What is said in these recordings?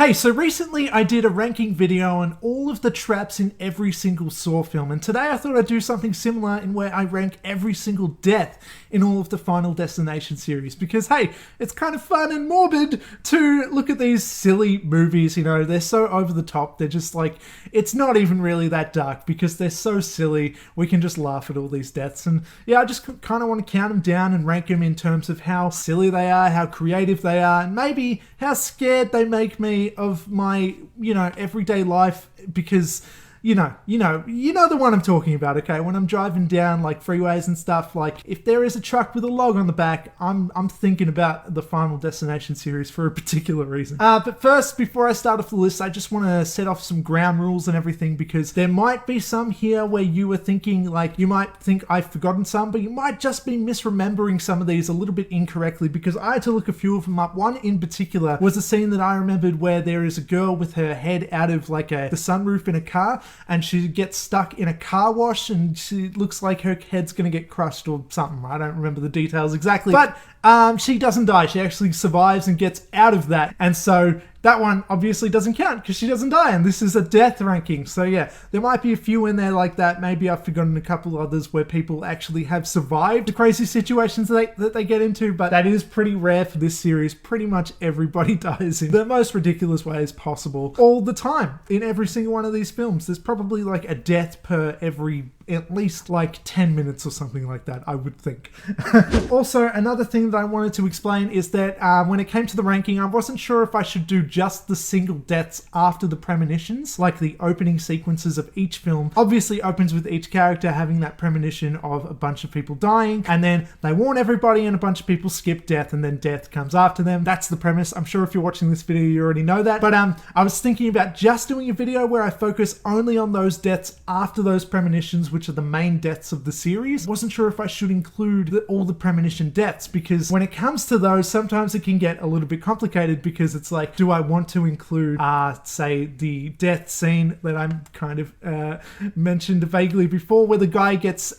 Hey, so recently I did a ranking video on all of the traps in every single Saw film, and today I thought I'd do something similar in where I rank every single death in all of the Final Destination series, because hey, it's kind of fun and morbid to look at these silly movies, you know, they're so over the top, they're just like, it's not even really that dark because they're so silly, we can just laugh at all these deaths, and yeah, I just kind of want to count them down and rank them in terms of how silly they are, how creative they are, and maybe how scared they make me of my, you know, everyday life, because you know the one I'm talking about, okay? When I'm driving down like freeways and stuff, like if there is a truck with a log on the back, I'm thinking about the Final Destination series for a particular reason. But first, before I start off the list, I just want to set off some ground rules and everything, because there might be some here where you were thinking, like, you might think I've forgotten some, but you might just be misremembering some of these a little bit incorrectly, because I had to look a few of them up. One in particular was a scene that I remembered where there is a girl with her head out of like the sunroof in a car, and she gets stuck in a car wash, and she looks like her head's gonna get crushed or something. I don't remember the details exactly, but she doesn't die. She actually survives and gets out of that, and so that one obviously doesn't count because she doesn't die, and this is a death ranking. So yeah, there might be a few in there like that. Maybe I've forgotten a couple others where people actually have survived the crazy situations that they get into, but that is pretty rare for this series. Pretty much everybody dies in the most ridiculous ways possible all the time. In every single one of these films, there's probably like a death per every at least like 10 minutes or something like that, I would think. Also, another thing that I wanted to explain is that when it came to the ranking, I wasn't sure if I should do just the single deaths after the premonitions, like the opening sequences of each film obviously opens with each character having that premonition of a bunch of people dying, and then they warn everybody and a bunch of people skip death, and then death comes after them. That's the premise. I'm sure if you're watching this video you already know that, but I was thinking about just doing a video where I focus only on those deaths after those premonitions, which are the main deaths of the series. Wasn't sure if I should include all the premonition deaths, because when it comes to those, sometimes it can get a little bit complicated, because it's like, do I want to include, say, the death scene that I'm kind of mentioned vaguely before, where the guy gets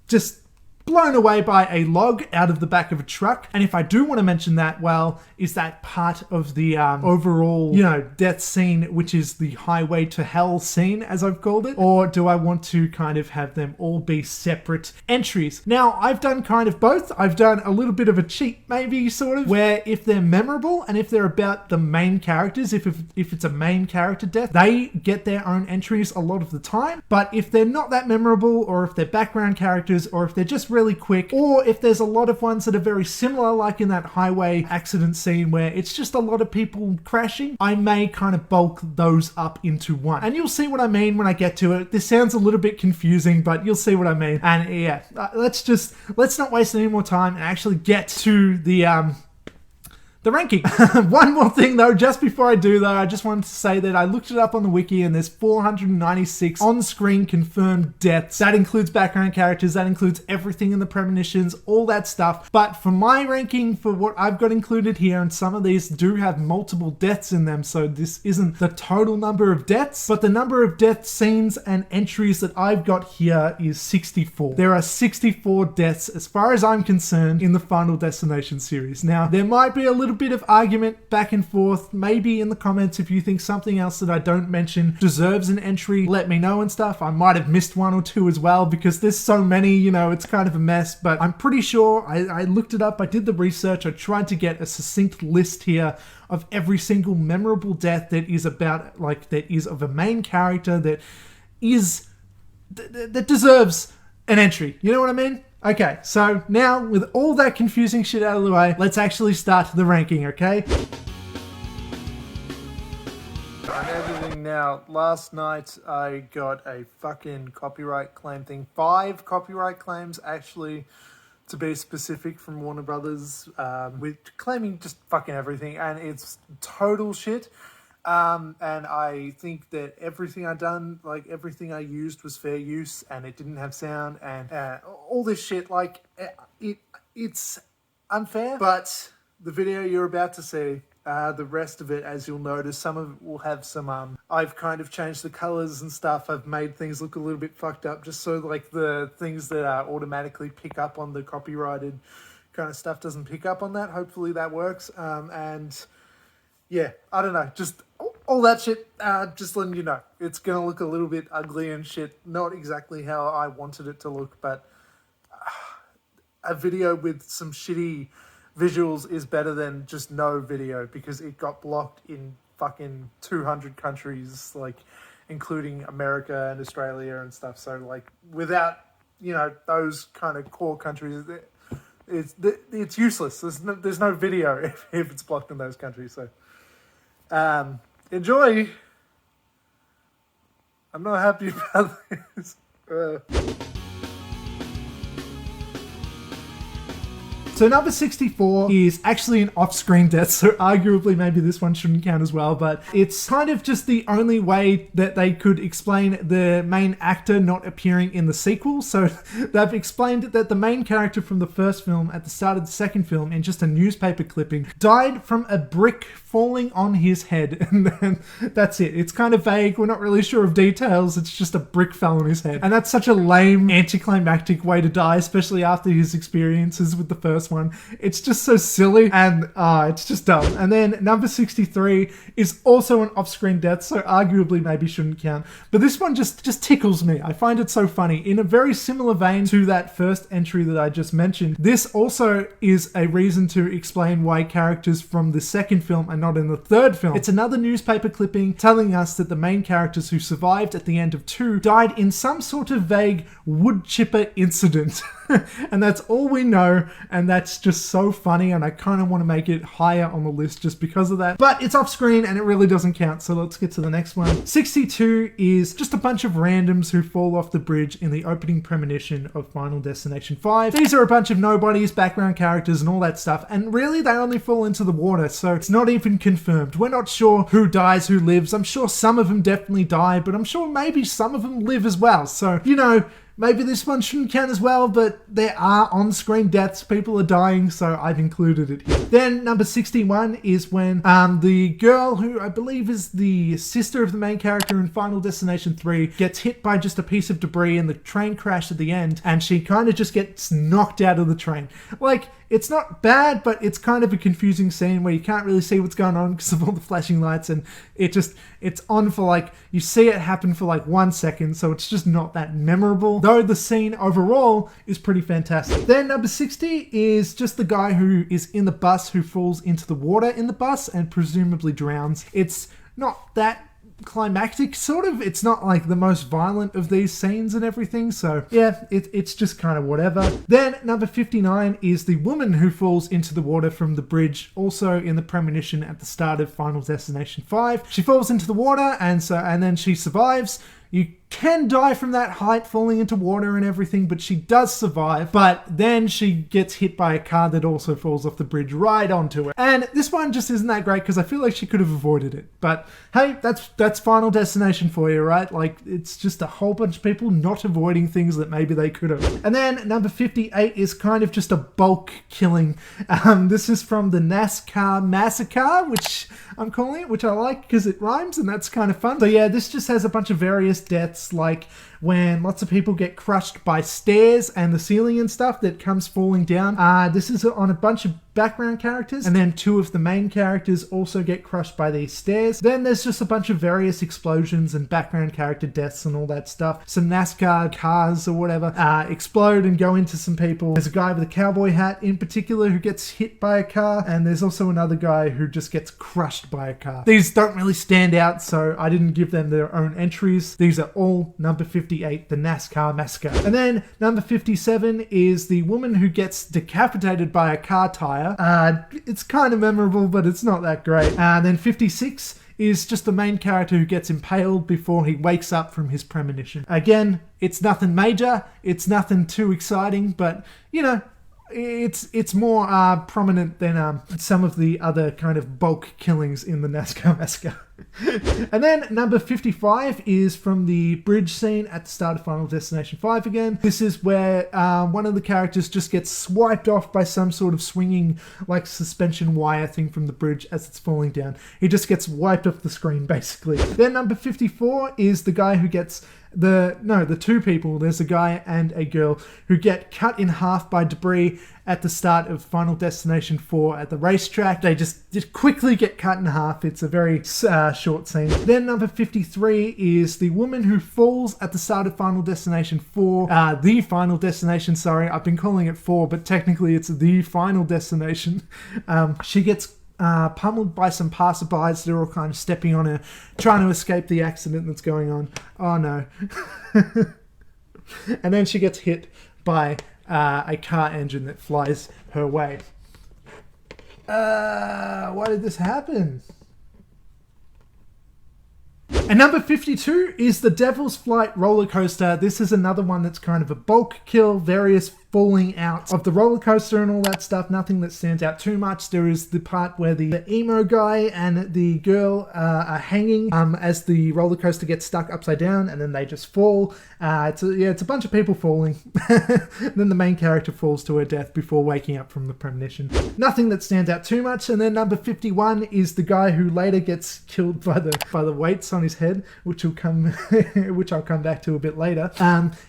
just blown away by a log out of the back of a truck, and if I do want to mention that, well, is that part of the overall, you know, death scene, which is the highway to hell scene, as I've called it, or do I want to kind of have them all be separate entries? Now, I've done kind of both. I've done a little bit of a cheat, maybe, sort of, where if they're memorable and if they're about the main characters, if it's a main character death, they get their own entries a lot of the time. But if they're not that memorable, or if they're background characters, or if they're just really quick, or if there's a lot of ones that are very similar, like in that highway accident scene where it's just a lot of people crashing, I may kind of bulk those up into one. And you'll see what I mean when I get to it. This sounds a little bit confusing, but you'll see what I mean. And yeah, let's not waste any more time and actually get to the ranking. One more thing though, just before I do though, I just wanted to say that I looked it up on the wiki, and there's 496 on-screen confirmed deaths. That includes background characters, that includes everything in the premonitions, all that stuff. But for my ranking, for what I've got included here, and some of these do have multiple deaths in them, so this isn't the total number of deaths, but the number of death scenes and entries that I've got here is 64. There are 64 deaths, as far as I'm concerned, in the Final Destination series. Now, there might be a little bit of argument back and forth, maybe in the comments. If you think something else that I don't mention deserves an entry, let me know and stuff. I might have missed one or two as well, because there's so many, you know, it's kind of a mess, but I'm pretty sure I looked it up, I did the research, I tried to get a succinct list here of every single memorable death that is about, like, that is of a main character that deserves an entry. You know what I mean? Okay, so now with all that confusing shit out of the way, let's actually start the ranking, okay? I'm editing now. Last night I got a fucking copyright claim thing. 5 copyright claims, actually, to be specific, from Warner Brothers, with claiming just fucking everything, and it's total shit. And I think that everything I done, like everything I used was fair use, and it didn't have sound, and all this shit, like it's unfair. But the video you're about to see, the rest of it, as you'll notice, some of it will have some, I've kind of changed the colors and stuff. I've made things look a little bit fucked up, just so like the things that automatically pick up on the copyrighted kind of stuff doesn't pick up on that. Hopefully that works. And yeah, I don't know, just all that shit, just letting you know. It's going to look a little bit ugly and shit. Not exactly how I wanted it to look, but a video with some shitty visuals is better than just no video, because it got blocked in fucking 200 countries, like, including America and Australia and stuff. So, like, without, those kind of core countries, it's useless. There's no video if it's blocked in those countries. So, enjoy. I'm not happy about this. So number 64 is actually an off-screen death, so arguably maybe this one shouldn't count as well, but it's kind of just the only way that they could explain the main actor not appearing in the sequel. So they've explained that the main character from the first film at the start of the second film, in just a newspaper clipping, died from a brick falling on his head, and then that's it. It's kind of vague, we're not really sure of details, it's just a brick fell on his head. And that's such a lame, anticlimactic way to die, especially after his experiences with the first one. It's just so silly, and it's just dumb. And then number 63 is also an off-screen death, so arguably maybe shouldn't count. But this one just tickles me. I find it so funny. In a very similar vein to that first entry that I just mentioned, this also is a reason to explain why characters from the second film are not in the third film. It's another newspaper clipping telling us that the main characters who survived at the end of 2 died in some sort of vague wood chipper incident. And that's all we know, and that's just so funny, and I kind of want to make it higher on the list just because of that. But it's off screen and it really doesn't count, so let's get to the next one. 62 is just a bunch of randoms who fall off the bridge in the opening premonition of Final Destination 5. These are a bunch of nobodies, background characters and all that stuff, and really they only fall into the water, so it's not even confirmed. We're not sure who dies, who lives. I'm sure some of them definitely die, but I'm sure maybe some of them live as well. So, maybe this one shouldn't count as well, but there are on-screen deaths. People are dying, so I've included it here. Then number 61 is when the girl, who I believe is the sister of the main character in Final Destination 3, gets hit by just a piece of debris in the train crash at the end, and she kind of just gets knocked out of the train. Like, it's not bad, but it's kind of a confusing scene where you can't really see what's going on because of all the flashing lights, and it's on for like, you see it happen for like 1 second, so it's just not that memorable, though the scene overall is pretty fantastic. Then number 60 is just the guy who is in the bus who falls into the water in the bus and presumably drowns. It's not that climactic, sort of. It's not like the most violent of these scenes and everything, so yeah, it's just kind of whatever. Then number 59 is the woman who falls into the water from the bridge, also in the premonition at the start of Final Destination 5. She falls into the water, and then she survives. You can die from that height, falling into water and everything, but she does survive. But then she gets hit by a car that also falls off the bridge right onto her. And this one just isn't that great because I feel like she could have avoided it. But hey, that's Final Destination for you, right? Like, it's just a whole bunch of people not avoiding things that maybe they could have. And then number 58 is kind of just a bulk killing. This is from the NASCAR Massacre, which I'm calling it, which I like because it rhymes and that's kind of fun. So yeah, this just has a bunch of various deaths, like when lots of people get crushed by stairs and the ceiling and stuff that comes falling down. This is on a bunch of background characters, and then 2 of the main characters also get crushed by these stairs. Then there's just a bunch of various explosions and background character deaths and all that stuff. Some NASCAR cars or whatever explode and go into some people. There's a guy with a cowboy hat in particular who gets hit by a car, and there's also another guy who just gets crushed by a car. These don't really stand out, so I didn't give them their own entries. These are all number 58, the NASCAR Massacre. And then number 57 is the woman who gets decapitated by a car tire. It's kind of memorable, but it's not that great. Then 56 is just the main character who gets impaled before he wakes up from his premonition. Again, it's nothing major, it's nothing too exciting, but it's more prominent than some of the other kind of bulk killings in the NASCAR Massacre. And then number 55 is from the bridge scene at the start of Final Destination 5 again. This is where one of the characters just gets swiped off by some sort of swinging like suspension wire thing from the bridge as it's falling down. He just gets wiped off the screen basically. Then number 54 is the guy who gets the two people, there's a guy and a girl who get cut in half by debris at the start of Final Destination 4 at the racetrack. They just quickly get cut in half. It's a very short scene. Then number 53 is the woman who falls at the start of Final Destination 4. The Final Destination, sorry. I've been calling it 4, but technically it's the Final Destination. She gets pummeled by some passerbys. They're all kind of stepping on her, trying to escape the accident that's going on. Oh no. And then she gets hit by a car engine that flies her way. Why did this happen? And number 52 is the Devil's Flight roller coaster. This is another one that's kind of a bulk kill, various falling out of the roller coaster and all that stuff. Nothing that stands out too much. There is the part where the emo guy and the girl are hanging as the roller coaster gets stuck upside down, and then they just fall. It's a bunch of people falling. Then the main character falls to her death before waking up from the premonition. Nothing that stands out too much. And then number 51 is the guy who later gets killed by the weights on his head, which I'll come back to a bit later.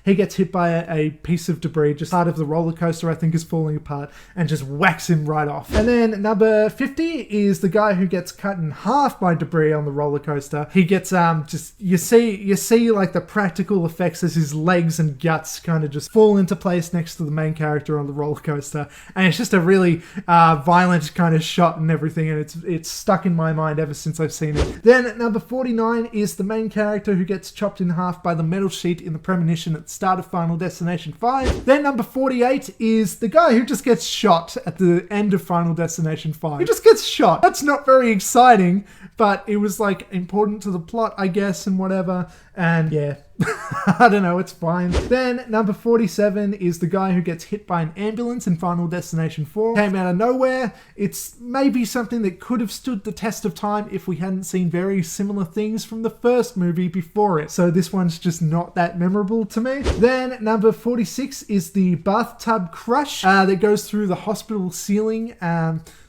He gets hit by a piece of debris. Just part of the roller coaster, I think, is falling apart, and just whacks him right off. And then number 50 is the guy who gets cut in half by debris on the roller coaster. He gets you see like the practical effects as his legs and guts kind of just fall into place next to the main character on the roller coaster, and it's just a really violent kind of shot and everything, and it's stuck in my mind ever since I've seen it. Then number 49 is the main character who gets chopped in half by the metal sheet in the premonition at the start of Final Destination 5. Then number 48 is the guy who just gets shot at the end of Final Destination 5. He just gets shot. That's not very exciting, but it was like important to the plot, I guess, and whatever. And yeah, I don't know, it's fine. Then number 47 is the guy who gets hit by an ambulance in Final Destination 4. Came out of nowhere. It's maybe something that could have stood the test of time if we hadn't seen very similar things from the first movie before it. So this one's just not that memorable to me. Then number 46 is the bathtub crush that goes through the hospital ceiling,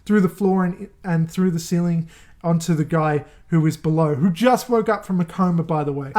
through the floor and through the ceiling onto the guy who is below, who just woke up from a coma, by the way.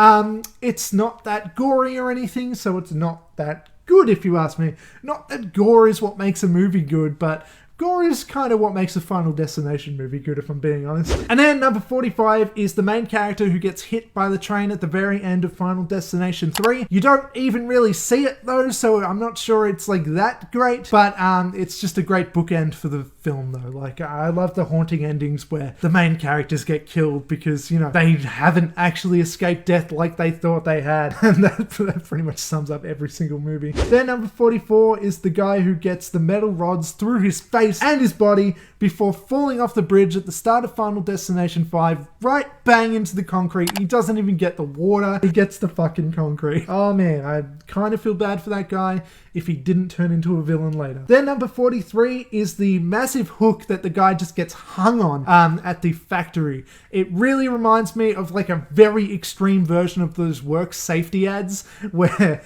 It's not that gory or anything, so it's not that good, if you ask me. Not that gore is what makes a movie good, but gore is kind of what makes a Final Destination movie good, if I'm being honest. And then number 45 is the main character who gets hit by the train at the very end of Final Destination 3. You don't even really see it though, so I'm not sure it's like that great, but it's just a great bookend for the film though. Like, I love the haunting endings where the main characters get killed because, you know, they haven't actually escaped death like they thought they had. And that pretty much sums up every single movie. Then number 44 is the guy who gets the metal rods through his face and his body before falling off the bridge at the start of Final Destination 5, right bang into the concrete. He doesn't even get the water, he gets the fucking concrete. Oh man, I kind of feel bad for that guy if he didn't turn into a villain later. Then number 43 is the massive hook that the guy just gets hung on at the factory. It really reminds me of like a very extreme version of those work safety ads where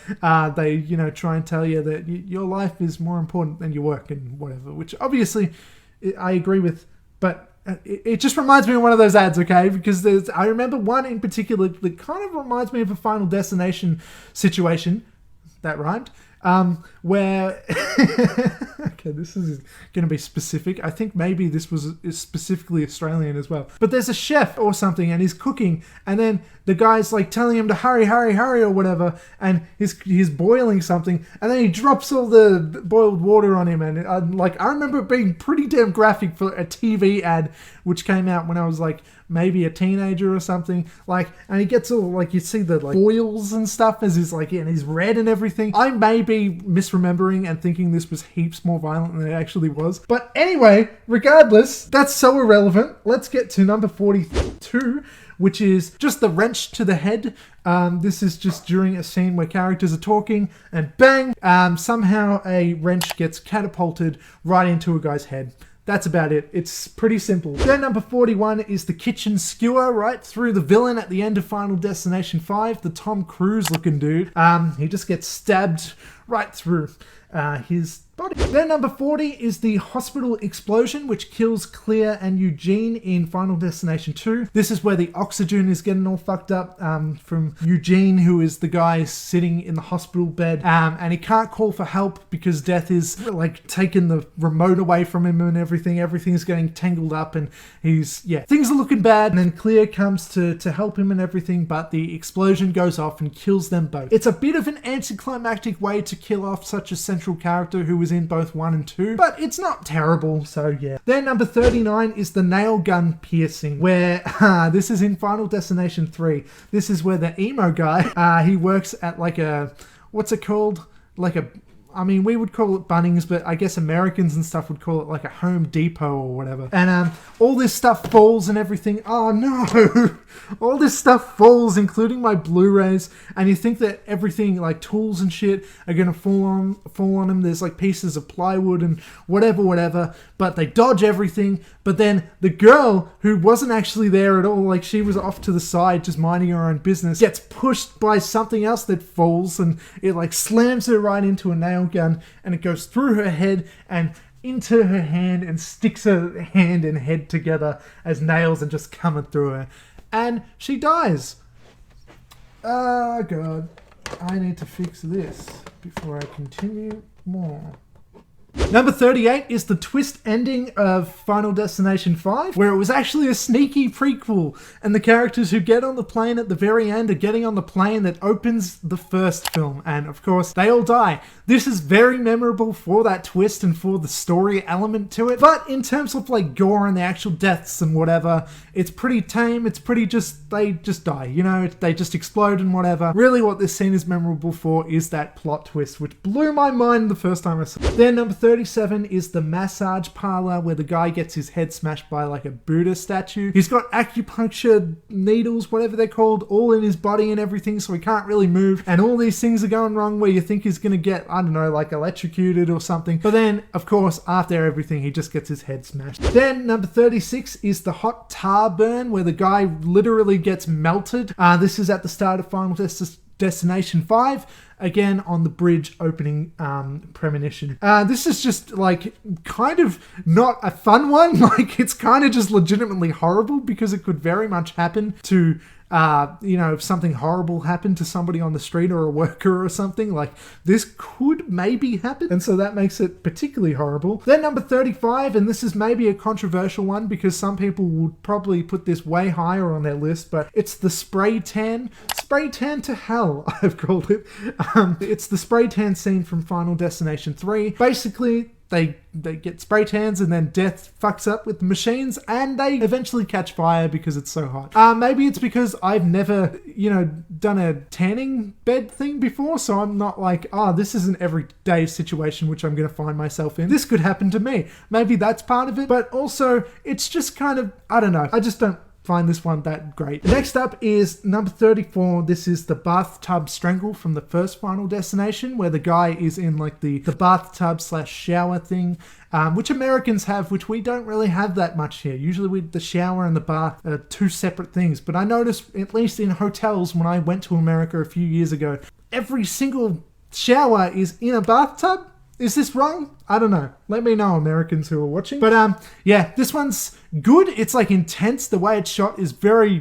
they, you know, try and tell you that your life is more important than your work and whatever, which obviously I agree with, but it just reminds me of one of those ads, okay? Because I remember one in particular that kind of reminds me of a Final Destination situation. That rhymed. Where okay, this is going to be specific. I think maybe this is specifically Australian as well. But there's a chef or something and he's cooking, and then the guy's like telling him to hurry or whatever, and he's boiling something, and then he drops all the boiled water on him, and I remember it being pretty damn graphic for a TV ad which came out when I was like maybe a teenager or something, like, and he gets all like, you see the like boils and stuff as he's like, and he's red and everything. I may be misremembering and thinking this was heaps more violent than it actually was, but anyway, regardless, that's so irrelevant. Let's get to number 42, which is just the wrench to the head. This is just during a scene where characters are talking, and bang, somehow a wrench gets catapulted right into a guy's head. That's about it. It's pretty simple. Then number 41 is the kitchen skewer right through the villain at the end of Final Destination 5, the Tom Cruise looking dude. He just gets stabbed right through his body. Then number 40 is the hospital explosion, which kills Clea and Eugene in Final Destination 2. This is where the oxygen is getting all fucked up from Eugene, who is the guy sitting in the hospital bed, and he can't call for help because Death is like taking the remote away from him and everything. Everything's getting tangled up and things are looking bad. And then Clea comes to help him and everything, but the explosion goes off and kills them both. It's a bit of an anticlimactic way to kill off such a central character who was in both 1 and 2, but it's not terrible, so yeah. Then number 39 is the nail gun piercing, where this is in Final Destination 3. This is where the emo guy, he works at like a, what's it called? Like a, I mean, we would call it Bunnings, but I guess Americans and stuff would call it like a Home Depot or whatever. And all this stuff falls and everything. Oh no! All this stuff falls, including my Blu-rays. And you think that everything, like tools and shit, are gonna fall on them. There's like pieces of plywood and whatever. But they dodge everything. But then the girl, who wasn't actually there at all, like she was off to the side just minding her own business, gets pushed by something else that falls, and it like slams her right into a nail gun, and it goes through her head and into her hand and sticks her hand and head together as nails and just coming through her. And she dies. Oh god. I need to fix this before I continue more. Number 38 is the twist ending of Final Destination 5, where it was actually a sneaky prequel, and the characters who get on the plane at the very end are getting on the plane that opens the first film, and of course, they all die. This is very memorable for that twist and for the story element to it, but in terms of like gore and the actual deaths and whatever, it's pretty tame, it's pretty they just die, you know, they just explode and whatever. Really what this scene is memorable for is that plot twist, which blew my mind the first time I saw it. Then number 37 is the massage parlor, where the guy gets his head smashed by like a Buddha statue. He's got acupuncture needles, whatever they're called, all in his body and everything, so he can't really move. And all these things are going wrong where you think he's gonna get, I don't know, like electrocuted or something. But then, of course, after everything, he just gets his head smashed. Then number 36 is the hot tar burn, where the guy literally gets melted. This is at the start of Final Destination 5. Again, on the bridge opening premonition. This is just like kind of not a fun one. Like it's kind of just legitimately horrible because it could very much happen to, if something horrible happened to somebody on the street or a worker or something, like this could maybe happen. And so that makes it particularly horrible. Then number 35, and this is maybe a controversial one because some people would probably put this way higher on their list, but it's the spray tan. Spray tan to hell, I've called it. It's the spray tan scene from Final Destination 3. Basically, they get spray tans and then Death fucks up with the machines and they eventually catch fire because it's so hot. Maybe it's because I've never, done a tanning bed thing before, so I'm not like, this is an everyday situation which I'm going to find myself in. This could happen to me. Maybe that's part of it, but also it's just kind of, I don't know. I just don't find this one that great. Next up is number 34. This is the bathtub strangle from the first Final Destination, where the guy is in like the bathtub / shower thing, which Americans have, which we don't really have that much here. Usually the shower and the bath are two separate things, but I noticed, at least in hotels when I went to America a few years ago, every single shower is in a bathtub. Is this wrong? I don't know. Let me know, Americans who are watching. But yeah, this one's good. It's like intense. The way it's shot is very,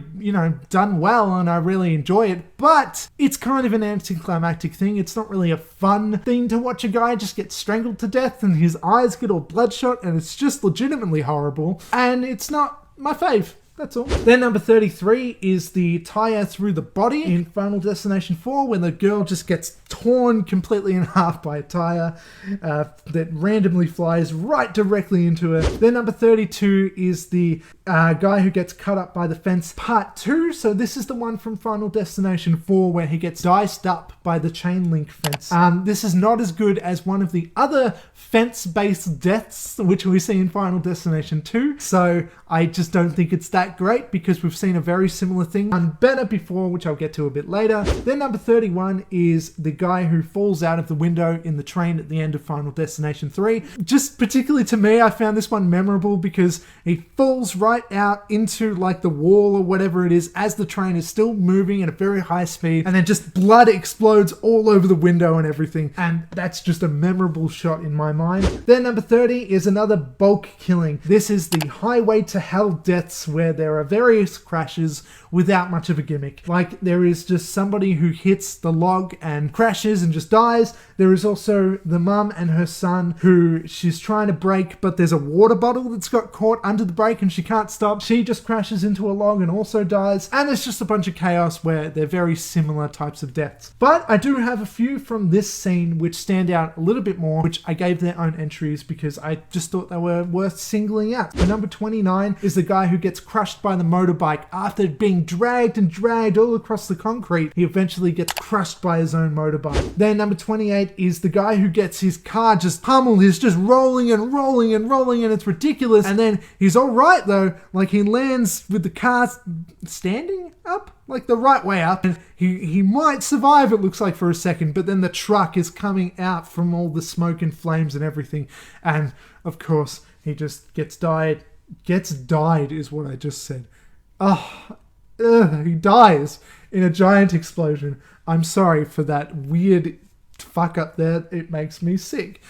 done well, and I really enjoy it. But it's kind of an anticlimactic thing. It's not really a fun thing to watch a guy just get strangled to death and his eyes get all bloodshot, and it's just legitimately horrible. And it's not my fave. That's all. Then number 33 is the tire through the body in Final Destination 4, when the girl just gets torn completely in half by a tire that randomly flies right directly into her. Then number 32 is the guy who gets cut up by the fence, part 2. So this is the one from Final Destination 4 where he gets diced up by the chain link fence. This is not as good as one of the other fence-based deaths which we see in Final Destination 2. So I just don't think it's that great because we've seen a very similar thing done better before, which I'll get to a bit later. Then number 31 is the guy who falls out of the window in the train at the end of Final Destination 3. Just particularly to me, I found this one memorable because he falls right right out into like the wall or whatever it is as the train is still moving at a very high speed, and then just blood explodes all over the window and everything, and that's just a memorable shot in my mind. Then number 30 is another bulk killing. This is the Highway to Hell deaths, where there are various crashes without much of a gimmick. Like, there is just somebody who hits the log and crashes and just dies. There is also the mum and her son who she's trying to brake, but there's a water bottle that's got caught under the brake and she can't stop. She just crashes into a log and also dies. And there's just a bunch of chaos where they're very similar types of deaths. But I do have a few from this scene which stand out a little bit more, which I gave their own entries because I just thought they were worth singling out. The number 29 is the guy who gets crushed by the motorbike after being dragged and dragged all across the concrete. He eventually gets crushed by his own motorbike. Then number 28 is the guy who gets his car just pummeled. He's just rolling and rolling and rolling, and it's ridiculous. And then he's all right though. Like, he lands with the car standing up, like the right way up, and he might survive, it looks like, for a second, but then the truck is coming out from all the smoke and flames and everything, and of course he just gets died is what I just said. He dies in a giant explosion. I'm sorry for that weird fuck up there, it makes me sick.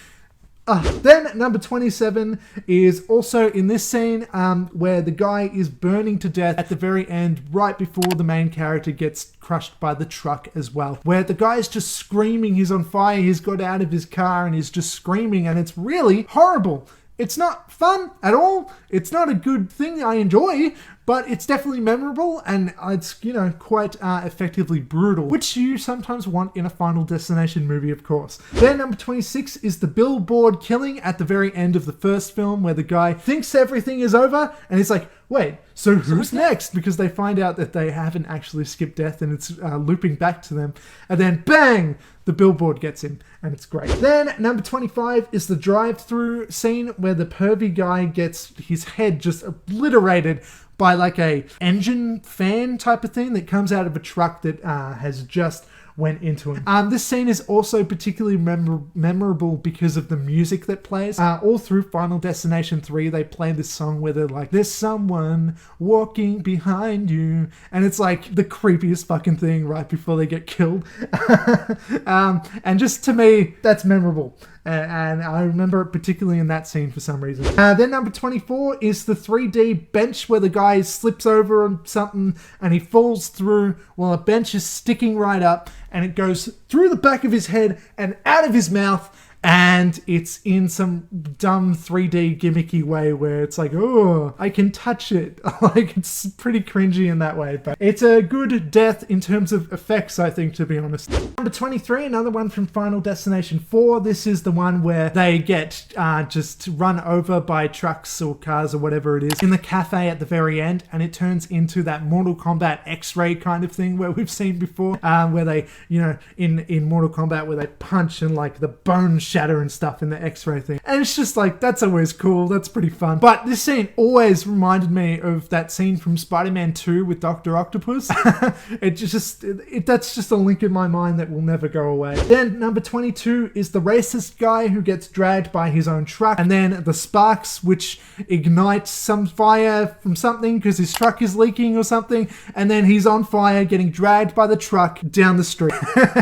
Then number 27 is also in this scene where the guy is burning to death at the very end, right before the main character gets crushed by the truck as well, where the guy is just screaming, he's on fire, he's got out of his car and he's just screaming, and it's really horrible. It's not fun at all. It's not a good thing I enjoy, but it's definitely memorable, and it's, you know, quite effectively brutal, which you sometimes want in a Final Destination movie, of course. Then number 26 is the billboard killing at the very end of the first film, where the guy thinks everything is over, and he's like, wait, so who's next? Because they find out that they haven't actually skipped death, and it's looping back to them. And then bang, the billboard gets him, and it's great. Then number 25 is the drive-through scene where the pervy guy gets his head just obliterated by like a engine fan type of thing that comes out of a truck that has just went into him. This scene is also particularly memorable because of the music that plays. All through Final Destination 3, they play this song where they're like, there's someone walking behind you. And it's like the creepiest fucking thing right before they get killed. And just to me, that's memorable. And I remember it particularly in that scene for some reason. Then number 24 is the 3D bench where the guy slips over on something and he falls through while a bench is sticking right up, and it goes through the back of his head and out of his mouth, and it's in some dumb 3D gimmicky way where it's like, oh, I can touch it. Like, it's pretty cringy in that way, but it's a good death in terms of effects, I think, to be honest. Number 23, another one from Final Destination 4. This is the one where they get just run over by trucks or cars or whatever it is in the cafe at the very end, and it turns into that Mortal Kombat X-ray kind of thing where we've seen before, where they, you know, in Mortal Kombat, where they punch and like the bones shatter and stuff in the X-ray thing. And it's just like, that's always cool. That's pretty fun. But this scene always reminded me of that scene from Spider-Man 2 with Dr. Octopus. That's just a link in my mind that will never go away. Then number 22 is the racist guy who gets dragged by his own truck, and then the sparks which ignite some fire from something because his truck is leaking or something, and then he's on fire getting dragged by the truck down the street.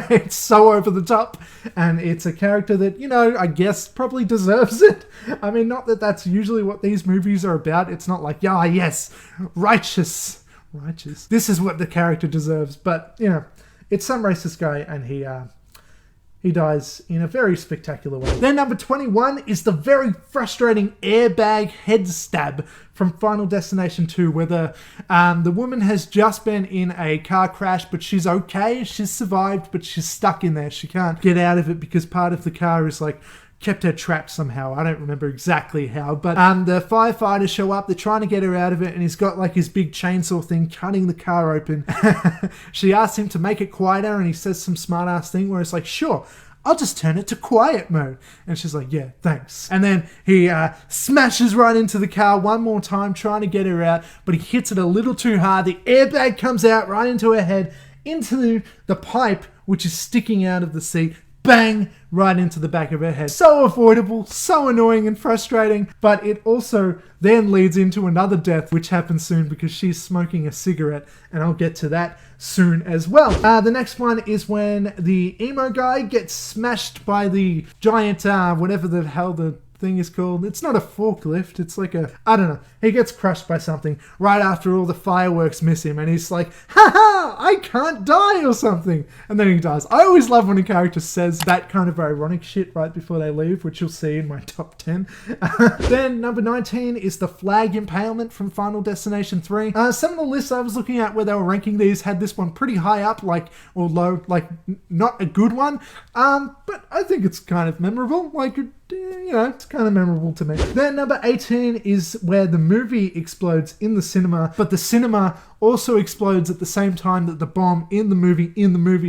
It's so over the top, and it's a character that, you know, I guess probably deserves it. I mean, not that that's usually what these movies are about. It's not like, yeah, yes, righteous. This is what the character deserves. But, you know, it's some racist guy, and he dies in a very spectacular way. Then number 21 is the very frustrating airbag head stab from Final Destination 2, where the woman has just been in a car crash, but she's okay. She's survived, but she's stuck in there. She can't get out of it because part of the car is like kept her trapped somehow. I don't remember exactly how, but the firefighters show up. They're trying to get her out of it, and he's got like his big chainsaw thing cutting the car open. She asks him to make it quieter, and he says some smart ass thing where it's like, sure, I'll just turn it to quiet mode. And she's like, yeah, thanks. And then he smashes right into the car one more time, trying to get her out, but he hits it a little too hard. The airbag comes out right into her head, into the pipe, which is sticking out of the seat. bang, right into the back of her head. So avoidable, so annoying and frustrating, but it also then leads into another death, which happens soon because she's smoking a cigarette, and I'll get to that soon as well. The next one is when the emo guy gets smashed by the giant, whatever the hell the thing is called. It's not a forklift, it's like a, I don't know. He gets crushed by something right after all the fireworks miss him, and he's like, haha, I can't die or something, and then he dies. I always love when a character says that kind of ironic shit right before they leave, which you'll see in my top 10. Then number 19 is the flag impalement from Final Destination 3. Some of the lists I was looking at where they were ranking these had this one pretty high up, like, or low, like not a good one, but I think it's kind of memorable, like, you know, it's kind of memorable to me. Then number 18 is where the movie explodes in the cinema, but the cinema also explodes at the same time that the bomb in the movie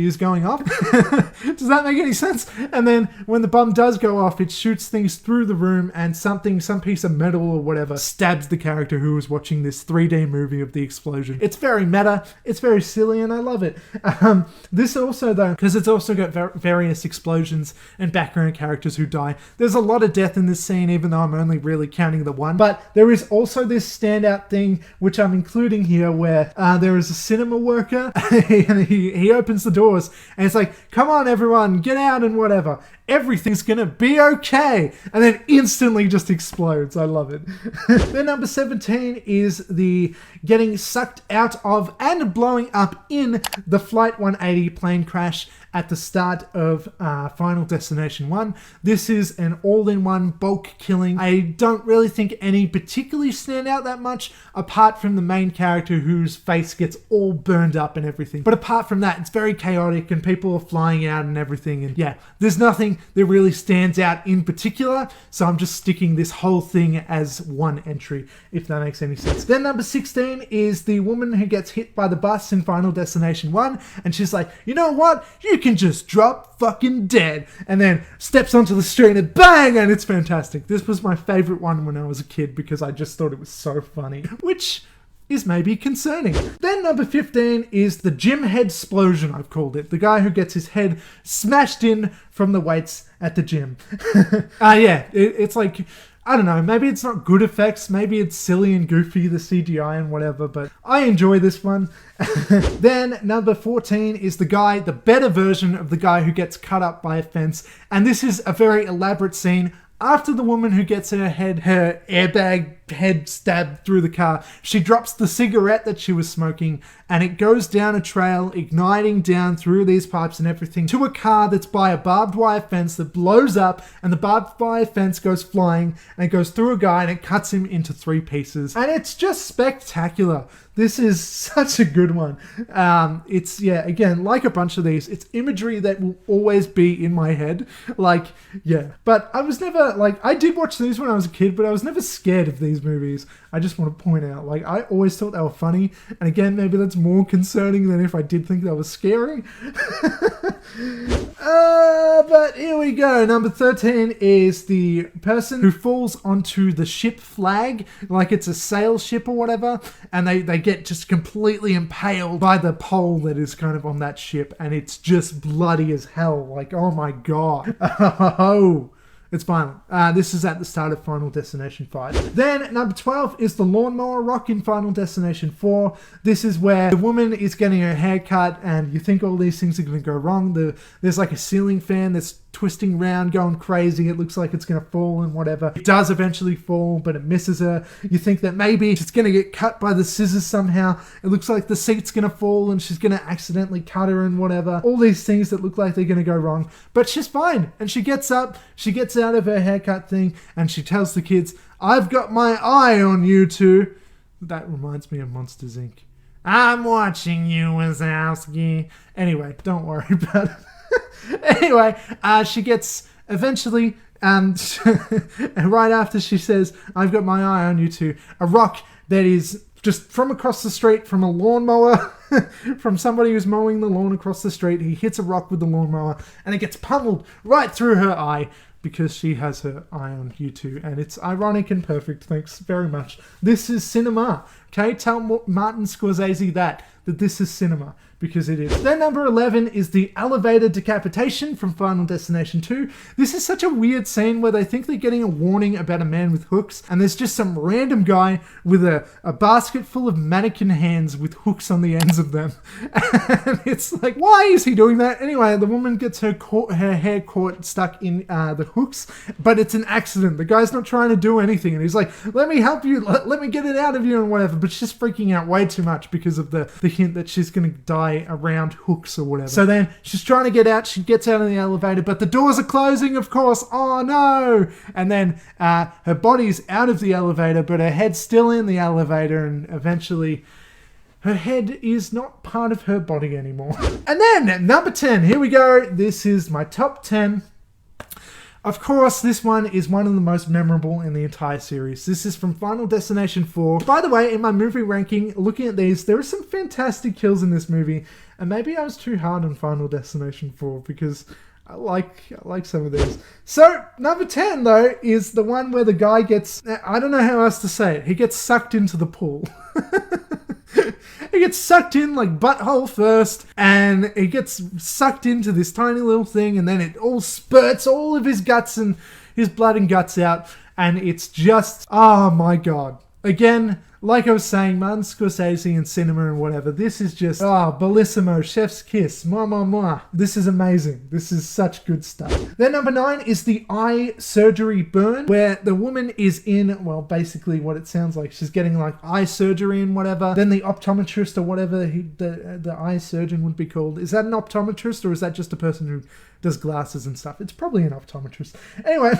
is going off. Does that make any sense? And then when the bomb does go off, it shoots things through the room, and some piece of metal or whatever stabs the character who was watching this 3D movie of the explosion. It's very meta, it's very silly, and I love it. This also, though, because it's also got various explosions and background characters who die, there's a lot of death in this scene, even though I'm only really counting the one. But there is also this standout thing, which I'm including here, where there is a cinema worker and he opens the doors and it's like, come on everyone, get out and whatever. Everything's gonna be okay. And then instantly just explodes. I love it. Then number 17 is the getting sucked out of and blowing up in the Flight 180 plane crash at the start of Final Destination 1. This is an all-in-one bulk killing. I don't really think any particularly stand out that much, apart from the main character whose face gets all burned up and everything. But apart from that, it's very chaotic and people are flying out and everything. And yeah, there's nothing that really stands out in particular, so I'm just sticking this whole thing as one entry, if that makes any sense. Then number 16 is the woman who gets hit by the bus in Final Destination 1, and she's like, you know what? You can just drop fucking dead, and then steps onto the street and bang, and it's fantastic. This was my favorite one when I was a kid because I just thought it was so funny, which is maybe concerning. Then number 15 is the gym head explosion, I've called it. The guy who gets his head smashed in from the weights at the gym. Yeah, it's like, I don't know, maybe it's not good effects, maybe it's silly and goofy, the CGI and whatever, but I enjoy this one. Then number 14 is the better version of the guy who gets cut up by a fence, and this is a very elaborate scene. After the woman who gets her airbag head stabbed through the car, she drops the cigarette that she was smoking, and it goes down a trail, igniting down through these pipes and everything to a car that's by a barbed wire fence that blows up, and the barbed wire fence goes flying, and it goes through a guy, and it cuts him into 3 pieces. And it's just spectacular. This is such a good one. It's, yeah, again, like a bunch of these, it's imagery that will always be in my head. Like, yeah. But I was never, like, I did watch these when I was a kid, but I was never scared of these movies. I just want to point out, like, I always thought they were funny. And again, maybe that's more concerning than if I did think they were scary. But here we go. Number 13 is the person who falls onto the ship flag, like it's a sail ship or whatever, and they get just completely impaled by the pole that is kind of on that ship, and it's just bloody as hell. Like, oh my god. Oh. It's violent. This is at the start of Final Destination 5. Then number 12 is the lawnmower rock in Final Destination 4. This is where the woman is getting her hair cut and you think all these things are going to go wrong. There's like a ceiling fan that's twisting around, going crazy. It looks like it's going to fall and whatever. It does eventually fall, but it misses her. You think that maybe she's going to get cut by the scissors somehow. It looks like the seat's going to fall and she's going to accidentally cut her and whatever. All these things that look like they're going to go wrong. But she's fine. And she gets up, she gets out of her haircut thing, and she tells the kids, I've got my eye on you two. That reminds me of Monsters, Inc. I'm watching you, Wazowski. Anyway, don't worry about it. Anyway, she gets eventually, and right after she says, I've got my eye on you two, a rock that is just from across the street from a lawnmower, from somebody who's mowing the lawn across the street, he hits a rock with the lawnmower and it gets pummeled right through her eye because she has her eye on you two, and it's ironic and perfect. Thanks very much. This is cinema. Okay, tell Martin Scorsese that this is cinema. because it is. Then number 11 is the elevator decapitation from Final Destination 2. This is such a weird scene where they think they're getting a warning about a man with hooks, and there's just some random guy with a basket full of mannequin hands with hooks on the ends of them. And it's like, why is he doing that? Anyway, the woman gets her hair caught stuck in the hooks, but it's an accident. The guy's not trying to do anything, and he's like, let me help you, let me get it out of you and whatever, but she's freaking out way too much because of the hint that she's going to die around hooks or whatever. So then she's trying to get out, she gets out of the elevator, but the doors are closing, of course. Oh no! And then her body's out of the elevator, but her head's still in the elevator, and eventually her head is not part of her body anymore. And then number 10, here we go. This is my top 10. Of course, this one is one of the most memorable in the entire series. This is from Final Destination 4. By the way, in my movie ranking, looking at these, there are some fantastic kills in this movie, and maybe I was too hard on Final Destination 4 because I like some of these. So, number 10, though, is the one where the guy gets, I don't know how else to say it, he gets sucked into the pool. He gets sucked in like butthole first, and he gets sucked into this tiny little thing, and then it all spurts all of his guts and his blood and guts out, and it's just, oh my god. Again, like I was saying, Martin Scorsese and cinema and whatever, this is just, bellissimo, chef's kiss, mwah, mwah, mwah. This is amazing. This is such good stuff. Then number 9 is the eye surgery burn, where the woman is in, well, basically what it sounds like. She's getting like eye surgery and whatever. Then the optometrist or whatever the eye surgeon would be called. Is that an optometrist, or is that just a person who does glasses and stuff? It's probably an optometrist. Anyway,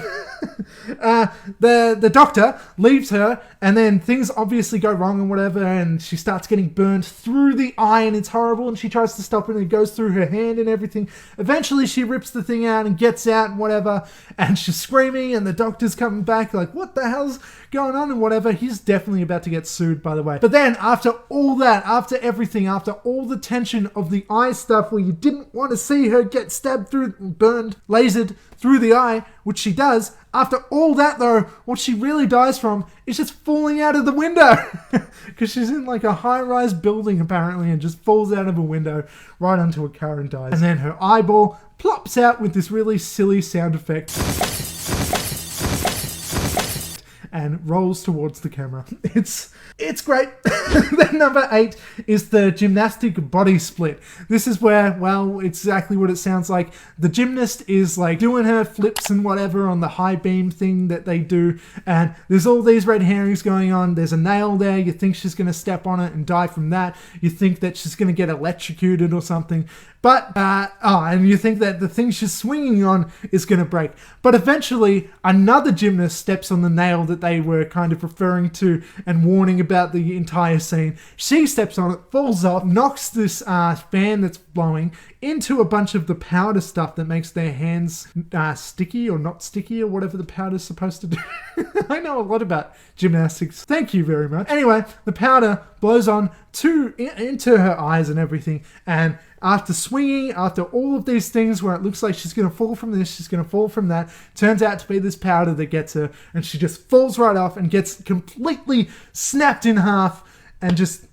the doctor leaves her, and then things obviously go wrong and whatever, and she starts getting burned through the eye, and it's horrible, and she tries to stop it, and it goes through her hand and everything. Eventually she rips the thing out and gets out and whatever, and she's screaming, and the doctor's coming back like, what the hell's going on and whatever. He's definitely about to get sued, by the way. But then after all that, after everything, after all the tension of the eye stuff where you didn't want to see her get stabbed through, burned, lasered through the eye, which she does, after all that though, what she really dies from is just falling out of the window. Because she's in like a high-rise building apparently, and just falls out of a window right onto a car and dies. And then her eyeball plops out with this really silly sound effect and rolls towards the camera. It's great. Then number 8 is the gymnastic body split. This is where, well, exactly what it sounds like. The gymnast is like doing her flips and whatever on the high beam thing that they do, and there's all these red herrings going on. There's a nail there. You think she's going to step on it and die from that. You think that she's going to get electrocuted or something. But, and you think that the thing she's swinging on is going to break. But eventually, another gymnast steps on the nail that they were kind of referring to and warning about the entire scene. She steps on it, falls off, knocks this fan that's blowing into a bunch of the powder stuff that makes their hands sticky or not sticky or whatever the powder's supposed to do. I know a lot about gymnastics. Thank you very much. Anyway, the powder blows on into her eyes and everything, and after swinging, after all of these things where it looks like she's going to fall from this, she's going to fall from that, turns out to be this powder that gets her, and she just falls right off and gets completely snapped in half and just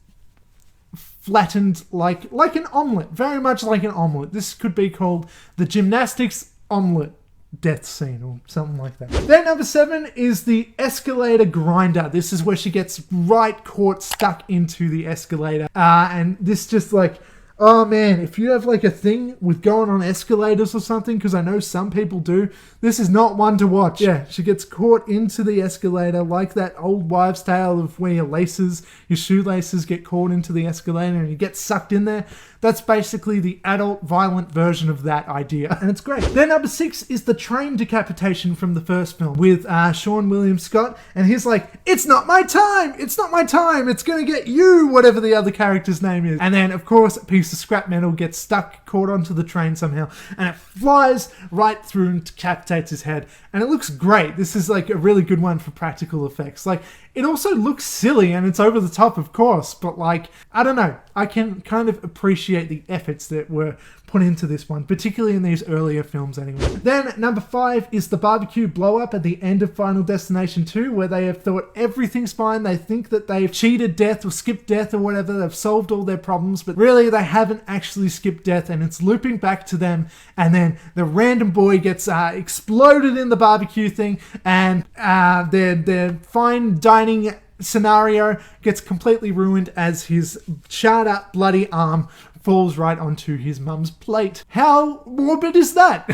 flattened like an omelette. Very much like an omelette. This could be called the gymnastics omelette death scene or something like that. Then number 7 is the escalator grinder. This is where she gets right caught stuck into the escalator. And this just like, oh man, if you have like a thing with going on escalators or something, because I know some people do, this is not one to watch. Yeah, she gets caught into the escalator like that old wives' tale of where your shoelaces get caught into the escalator and you get sucked in there. That's basically the adult violent version of that idea, and it's great. Then number 6 is the train decapitation from the first film with Sean William Scott, and he's like, it's not my time, it's not my time, it's gonna get you, whatever the other character's name is. And then of course a piece of scrap metal gets stuck, caught onto the train somehow, and it flies right through and decapitates his head, and it looks great. This is like a really good one for practical effects. Like, it also looks silly and it's over the top, of course, but like, I don't know. I can kind of appreciate the efforts that were put into this one, particularly in these earlier films anyway. Then number 5 is the barbecue blow up at the end of Final Destination 2, where they have thought everything's fine. They think that they've cheated death or skipped death or whatever. They've solved all their problems, but really they haven't actually skipped death, and it's looping back to them. And then the random boy gets exploded in the barbecue thing, and their fine dining scenario gets completely ruined as his charred up bloody arm falls right onto his mum's plate. How morbid is that?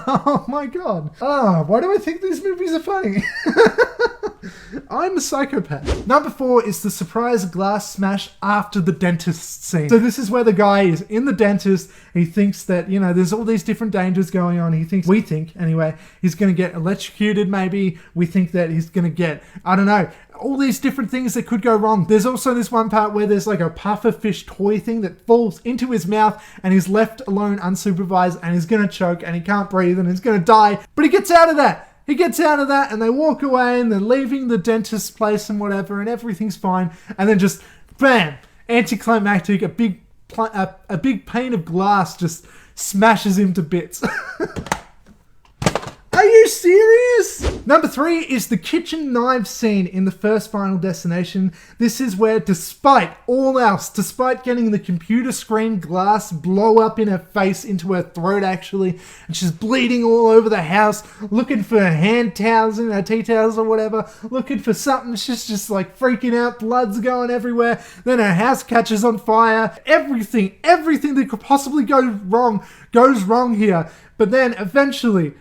Oh my god. Why do I think these movies are funny? I'm a psychopath. Number 4 is the surprise glass smash after the dentist scene. So this is where the guy is in the dentist. He thinks that, you know, there's all these different dangers going on. We think anyway, he's going to get electrocuted maybe. We think that he's going to get, I don't know, all these different things that could go wrong. There's also this one part where there's like a puffer fish toy thing that falls into his mouth and he's left alone unsupervised and he's going to choke and he can't breathe and he's going to die. But he gets out of that. He gets out of that and they walk away and they're leaving the dentist's place and whatever and everything's fine. And then just, bam, anticlimactic, a big pane of glass just smashes him to bits. Are you serious? Number 3 is the kitchen knife scene in the first Final Destination. This is where, despite all else, despite getting the computer screen glass blow up in her face, into her throat actually, and she's bleeding all over the house, looking for hand towels and her tea towels or whatever, looking for something, she's just like freaking out, blood's going everywhere, then her house catches on fire, everything that could possibly go wrong goes wrong here. But then eventually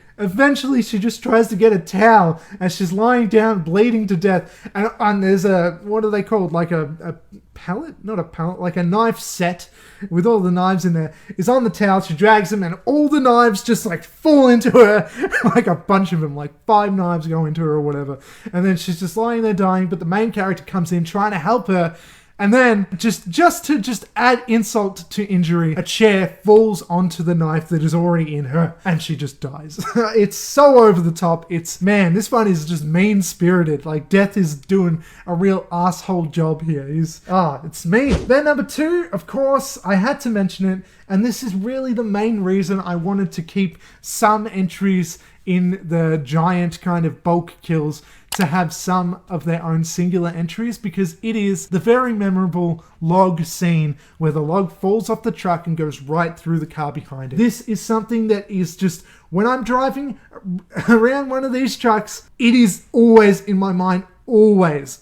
she just tries to get a towel and she's lying down bleeding to death. And there's a, what are they called? Like a pallet? Not a pallet, like a knife set with all the knives in there is on the towel. She drags them and all the knives just like fall into her. Like a bunch of them, like 5 knives go into her or whatever. And then she's just lying there dying, but the main character comes in trying to help her. And then, just to add insult to injury, a chair falls onto the knife that is already in her, and she just dies. It's so over the top. Man, this one is just mean-spirited. Like, Death is doing a real asshole job here. It's mean. Then number 2, of course, I had to mention it, and this is really the main reason I wanted to keep some entries in the giant kind of bulk kills to have some of their own singular entries, because it is the very memorable log scene where the log falls off the truck and goes right through the car behind it. This is something that is just, when I'm driving around one of these trucks, it is always in my mind. Always.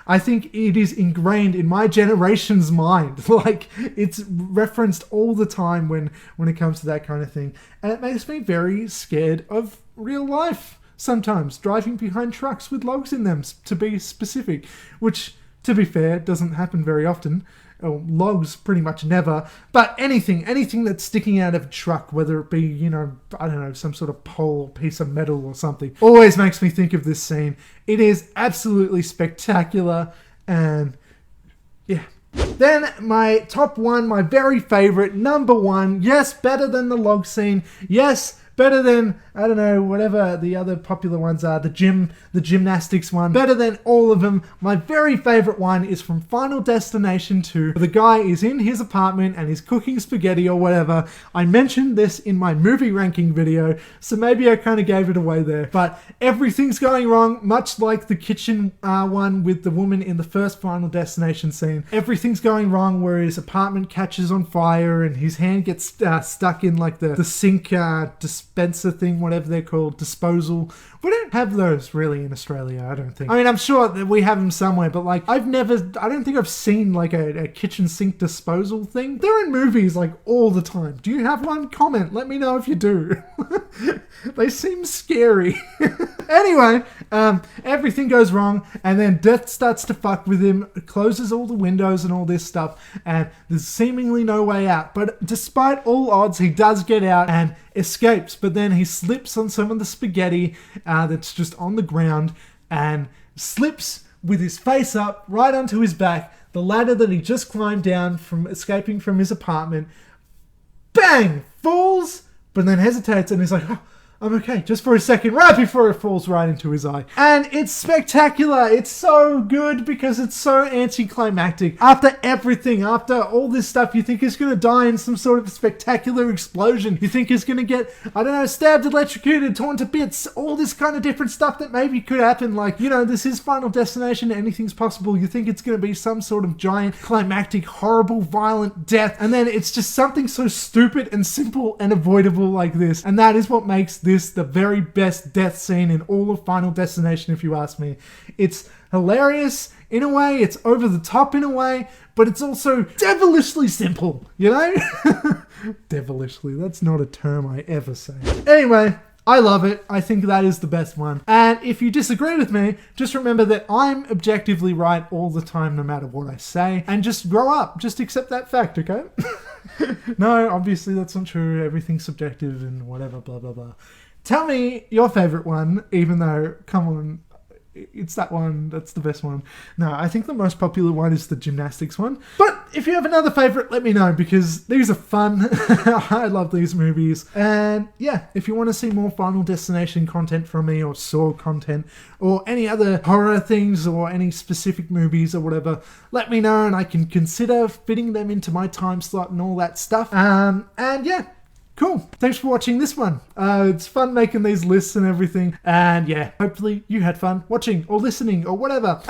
I think it is ingrained in my generation's mind. Like, it's referenced all the time when it comes to that kind of thing. And it makes me very scared of real life sometimes, driving behind trucks with logs in them, to be specific. Which, to be fair, doesn't happen very often. Logs pretty much never, but anything that's sticking out of a truck, whether it be, you know, I don't know, some sort of pole or piece of metal or something, always makes me think of this scene. It is absolutely spectacular, and yeah. Then my top 1, my very favorite, number 1, yes, better than the log scene, yes, better than, I don't know, whatever the other popular ones are, the gymnastics one, better than all of them. My very favorite one is from Final Destination 2. The guy is in his apartment and he's cooking spaghetti or whatever. I mentioned this in my movie ranking video, so maybe I kind of gave it away there. But everything's going wrong, much like the kitchen one with the woman in the first Final Destination scene. Everything's going wrong where his apartment catches on fire and his hand gets stuck in like the sink dispenser thing, whatever they're called, disposal. We don't have those really in Australia, I don't think. I mean, I'm sure that we have them somewhere, but like, I don't think I've seen like a kitchen sink disposal thing. They're in movies like all the time. Do you have one? Comment, let me know if you do. They seem scary. Anyway, everything goes wrong, and then Death starts to fuck with him, closes all the windows and all this stuff, and there's seemingly no way out. But despite all odds, he does get out and escapes, but then he slips on some of the spaghetti that's just on the ground and slips with his face up right onto his back, the ladder that he just climbed down from escaping from his apartment. Bang! Falls, but then hesitates and he's like, I'm okay. Just for a second, right before it falls right into his eye. And it's spectacular. It's so good because it's so anticlimactic. After everything, after all this stuff, you think he's going to die in some sort of spectacular explosion. You think he's going to get, I don't know, stabbed, electrocuted, torn to bits, all this kind of different stuff that maybe could happen. Like, you know, this is Final Destination. Anything's possible. You think it's going to be some sort of giant, climactic, horrible, violent death. And then it's just something so stupid and simple and avoidable like this. And that is what makes this the very best death scene in all of Final Destination, if you ask me. It's hilarious in a way, it's over the top in a way, but it's also devilishly simple, you know? Devilishly, that's not a term I ever say. Anyway, I love it. I think that is the best one. And if you disagree with me, just remember that I'm objectively right all the time, no matter what I say. And just grow up. Just accept that fact, okay? No, obviously that's not true. Everything's subjective and whatever, blah, blah, blah. Tell me your favorite one, even though, come on, it's that one. That's the best one. No, I think the most popular one is the gymnastics one. But if you have another favorite, let me know, because these are fun. I love these movies. And yeah, if you want to see more Final Destination content from me, or Saw content, or any other horror things, or any specific movies or whatever, let me know and I can consider fitting them into my time slot and all that stuff. And yeah. Cool. Thanks for watching this one. It's fun making these lists and everything. And yeah, hopefully you had fun watching or listening or whatever.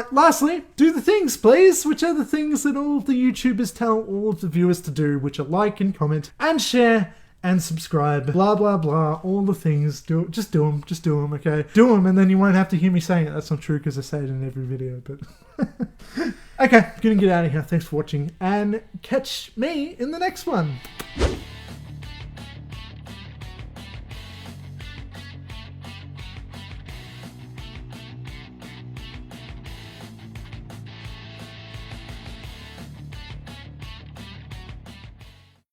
Lastly, do the things, please, which are the things that all of the YouTubers tell all of the viewers to do, which are like and comment and share and subscribe. Blah, blah, blah. All the things. Just do them. Just do them, okay? Do them and then you won't have to hear me saying it. That's not true because I say it in every video, but... Okay, gonna get out of here. Thanks for watching and catch me in the next one.